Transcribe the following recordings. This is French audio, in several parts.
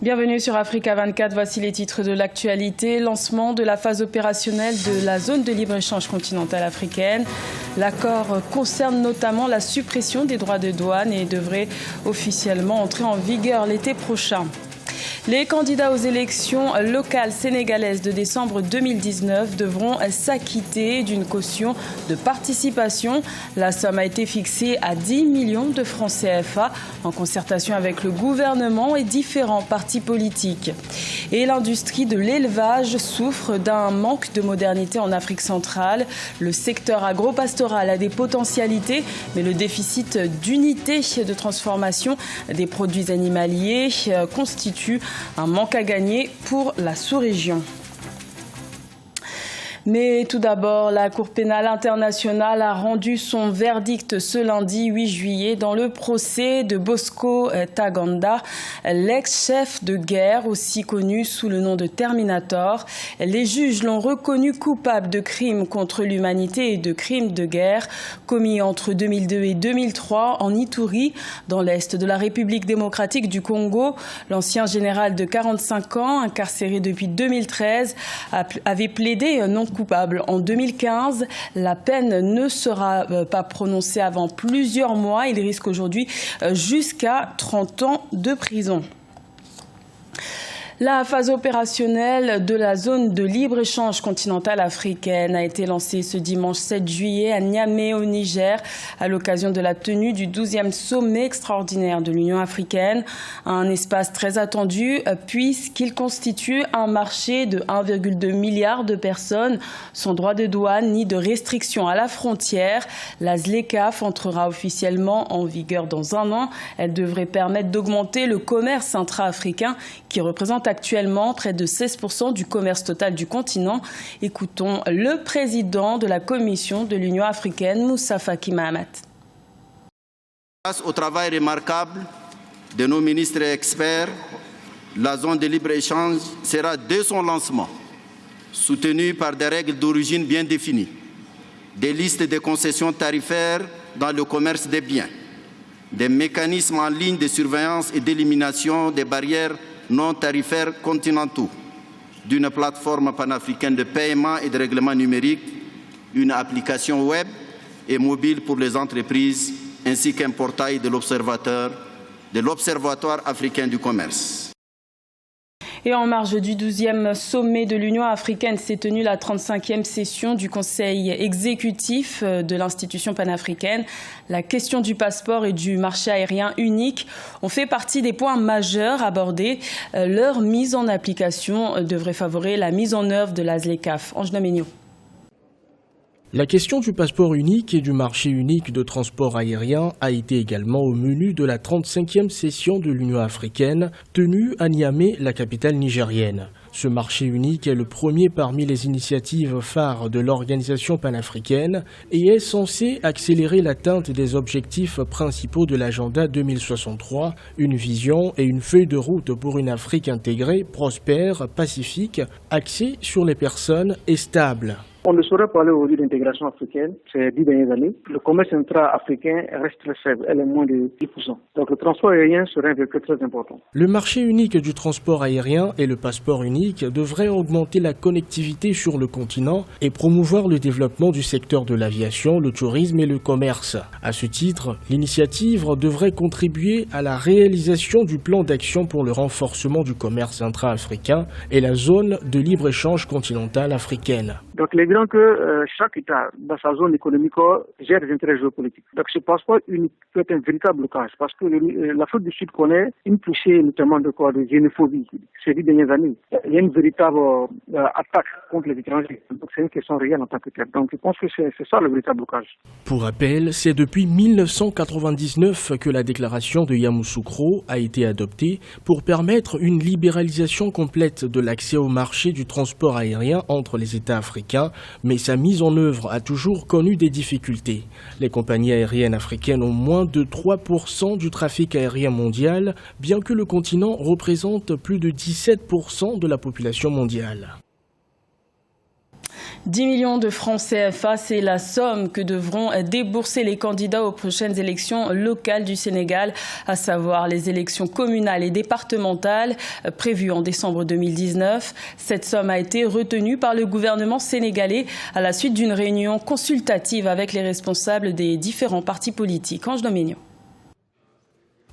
Bienvenue sur Africa 24, voici les titres de l'actualité. Lancement de la phase opérationnelle de la zone de libre-échange continentale africaine. L'accord concerne notamment la suppression des droits de douane et devrait officiellement entrer en vigueur l'été prochain. Les candidats aux élections locales sénégalaises de décembre 2019 devront s'acquitter d'une caution de participation. La somme a été fixée à 10 millions de francs CFA en concertation avec le gouvernement et différents partis politiques. Et l'industrie de l'élevage souffre d'un manque de modernité en Afrique centrale. Le secteur agropastoral a des potentialités, mais le déficit d'unité de transformation des produits animaliers constitue un manque à gagner pour la sous-région. Mais tout d'abord, la Cour pénale internationale a rendu son verdict ce lundi 8 juillet dans le procès de Bosco Ntaganda, l'ex-chef de guerre, aussi connu sous le nom de Terminator. Les juges l'ont reconnu coupable de crimes contre l'humanité et de crimes de guerre commis entre 2002 et 2003 en Ituri, dans l'est de la République démocratique du Congo. L'ancien général de 45 ans, incarcéré depuis 2013, avait plaidé non coupable en 2015. La peine ne sera pas prononcée avant plusieurs mois. Il risque aujourd'hui jusqu'à 30 ans de prison. La phase opérationnelle de la zone de libre-échange continentale africaine a été lancée ce dimanche 7 juillet à Niamey au Niger à l'occasion de la tenue du 12e sommet extraordinaire de l'Union africaine. Un espace très attendu puisqu'il constitue un marché de 1,2 milliard de personnes sans droit de douane ni de restriction à la frontière. La ZLECAf entrera officiellement en vigueur dans un an. Elle devrait permettre d'augmenter le commerce intra-africain qui représente actuellement près de 16% du commerce total du continent. Écoutons le président de la Commission de l'Union africaine, Moussa Faki Mahamat. Grâce au travail remarquable de nos ministres et experts, la zone de libre-échange sera dès son lancement soutenue par des règles d'origine bien définies, des listes de concessions tarifaires dans le commerce des biens, des mécanismes en ligne de surveillance et d'élimination des barrières non tarifaires continentaux, d'une plateforme panafricaine de paiement et de règlement numérique, une application web et mobile pour les entreprises, ainsi qu'un portail de l'Observatoire africain du commerce. Et en marge du 12e sommet de l'Union africaine s'est tenue la 35e session du Conseil exécutif de l'institution panafricaine. La question du passeport et du marché aérien unique ont fait partie des points majeurs abordés. Leur mise en application devrait favoriser la mise en œuvre de la ZLECAf. Angela Méniot. La question du passeport unique et du marché unique de transport aérien a été également au menu de la 35e session de l'Union africaine tenue à Niamey, la capitale nigérienne. Ce marché unique est le premier parmi les initiatives phares de l'organisation panafricaine et est censé accélérer l'atteinte des objectifs principaux de l'agenda 2063, une vision et une feuille de route pour une Afrique intégrée, prospère, pacifique, axée sur les personnes et stable. On ne saurait parler aujourd'hui d'intégration africaine ces 10 dernières années. Le commerce intra-africain reste très faible, elle est moins de 10%. Donc le transport aérien serait un véhicule très important. Le marché unique du transport aérien et le passeport unique devraient augmenter la connectivité sur le continent et promouvoir le développement du secteur de l'aviation, le tourisme et le commerce. À ce titre, l'initiative devrait contribuer à la réalisation du plan d'action pour le renforcement du commerce intra-africain et la zone de libre-échange continentale africaine. Donc il est évident que chaque État dans sa zone économique gère des intérêts géopolitiques. Donc ce passeport unique peut être un véritable blocage parce que l'Afrique du Sud connaît une poussée notamment de xénophobie ces 10 dernières années. Il y a une véritable attaque contre les étrangers. Donc c'est une question réelle en tant que telle. Donc je pense que c'est ça le véritable blocage. Pour rappel, c'est depuis 1999 que la déclaration de Yamoussoukro a été adoptée pour permettre une libéralisation complète de l'accès au marché du transport aérien entre les États africains, mais sa mise en œuvre a toujours connu des difficultés. Les compagnies aériennes africaines ont moins de 3% du trafic aérien mondial, bien que le continent représente plus de 17% de la population mondiale. 10 millions de francs CFA, c'est la somme que devront débourser les candidats aux prochaines élections locales du Sénégal, à savoir les élections communales et départementales prévues en décembre 2019. Cette somme a été retenue par le gouvernement sénégalais à la suite d'une réunion consultative avec les responsables des différents partis politiques. Ange Doménio.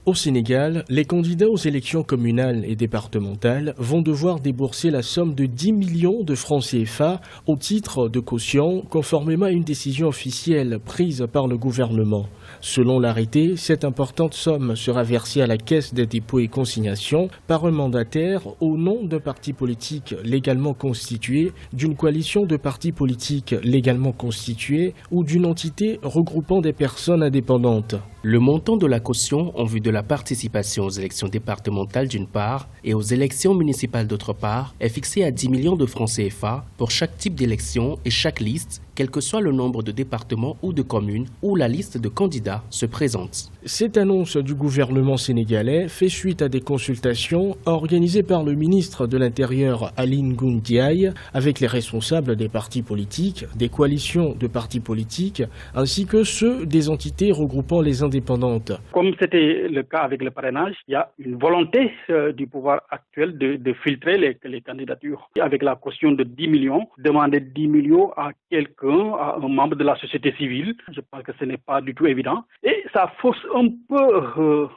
Au Sénégal, les candidats aux élections communales et départementales vont devoir débourser la somme de 10 millions de francs CFA au titre de caution, conformément à une décision officielle prise par le gouvernement. Selon l'arrêté, cette importante somme sera versée à la Caisse des dépôts et consignations par un mandataire au nom d'un parti politique légalement constitué, d'une coalition de partis politiques légalement constitués ou d'une entité regroupant des personnes indépendantes. Le montant de la caution en vue de la participation aux élections départementales d'une part et aux élections municipales d'autre part est fixé à 10 millions de francs CFA pour chaque type d'élection et chaque liste, quel que soit le nombre de départements ou de communes où la liste de candidats se présente. Cette annonce du gouvernement sénégalais fait suite à des consultations organisées par le ministre de l'Intérieur Aly Ngouille Ndiaye avec les responsables des partis politiques, des coalitions de partis politiques, ainsi que ceux des entités regroupant les indépendantes. Comme c'était le cas avec le parrainage, il y a une volonté du pouvoir actuel de filtrer les candidatures. Avec la caution de 10 millions, demander 10 millions à quelqu'un, à un membre de la société civile, je pense que ce n'est pas du tout évident. Et ça fausse un peu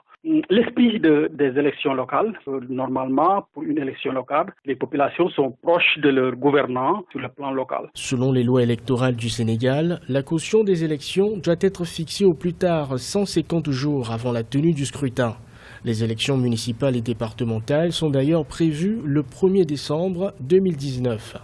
l'esprit des élections locales. Normalement, pour une élection locale, les populations sont proches de leurs gouvernants sur le plan local. Selon les lois électorales du Sénégal, la caution des élections doit être fixée au plus tard 150 jours avant la tenue du scrutin. Les élections municipales et départementales sont d'ailleurs prévues le 1er décembre 2019.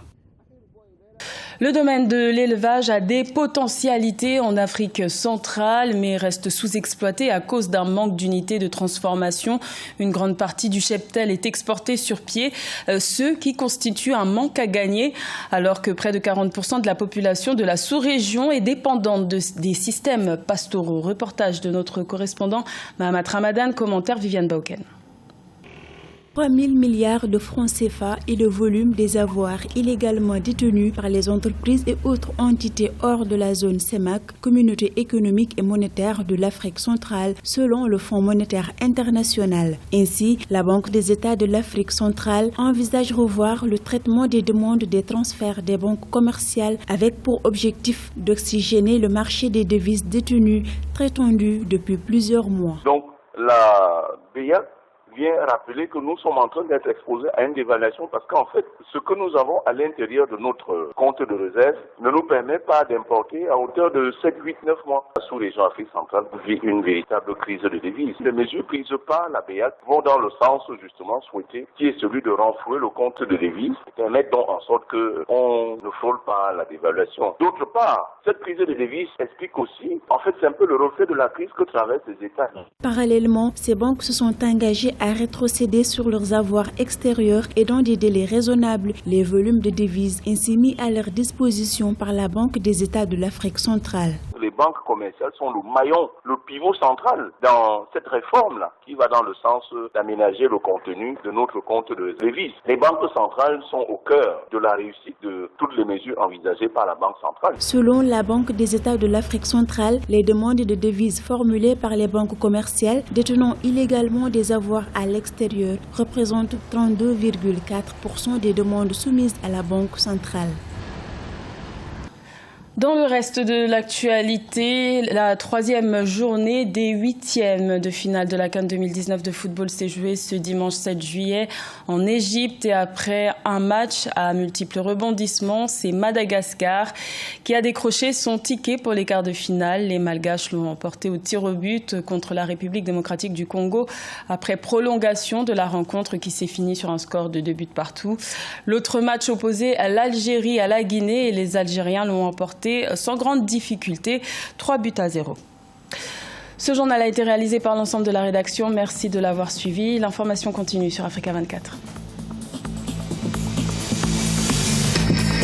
Le domaine de l'élevage a des potentialités en Afrique centrale, mais reste sous-exploité à cause d'un manque d'unités de transformation. Une grande partie du cheptel est exportée sur pied, ce qui constitue un manque à gagner, alors que près de 40% de la population de la sous-région est dépendante des systèmes pastoraux. Reportage de notre correspondant Mahamat Ramadan, commentaire Viviane Bauken. 3 000 milliards de francs CFA est le volume des avoirs illégalement détenus par les entreprises et autres entités hors de la zone CEMAC, Communauté économique et monétaire de l'Afrique centrale, selon le Fonds monétaire international. Ainsi, la Banque des États de l'Afrique centrale envisage revoir le traitement des demandes des transferts des banques commerciales avec pour objectif d'oxygéner le marché des devises détenues très tendu depuis plusieurs mois. Donc, la BIA vient rappeler que nous sommes en train d'être exposés à une dévaluation parce qu'en fait, ce que nous avons à l'intérieur de notre compte de réserve ne nous permet pas d'importer à hauteur de 7, 8, 9 mois. La sous-région Afrique centrale vit une véritable crise de devises. Les mesures prises par la BEAC vont dans le sens justement souhaité, qui est celui de renflouer le compte de devises et permettre donc en sorte qu'on ne frôle pas la dévaluation. D'autre part, cette crise de devises explique aussi, en fait, c'est un peu le reflet de la crise que traversent les États. Parallèlement, ces banques se sont engagées à rétrocéder sur leurs avoirs extérieurs et dans des délais raisonnables les volumes de devises ainsi mis à leur disposition par la Banque des États de l'Afrique centrale. Les banques commerciales sont le maillon, le pivot central dans cette réforme-là qui va dans le sens d'aménager le contenu de notre compte de devises. Les banques centrales sont au cœur de la réussite de toutes les mesures envisagées par la Banque centrale. Selon la Banque des États de l'Afrique centrale, les demandes de devises formulées par les banques commerciales détenant illégalement des avoirs à l'extérieur représentent 32,4% des demandes soumises à la Banque centrale. Dans le reste de l'actualité, la troisième journée des huitièmes de finale de la CAN 2019 de football s'est jouée ce dimanche 7 juillet en Égypte et après un match à multiples rebondissements, c'est Madagascar qui a décroché son ticket pour les quarts de finale. Les Malgaches l'ont emporté au tir au but contre la République démocratique du Congo après prolongation de la rencontre qui s'est finie sur un score de 2 buts partout. L'autre match opposait l'Algérie à la Guinée et les Algériens l'ont emporté sans grande difficulté, 3-0. Ce journal a été réalisé par l'ensemble de la rédaction. Merci de l'avoir suivi. L'information continue sur Africa 24.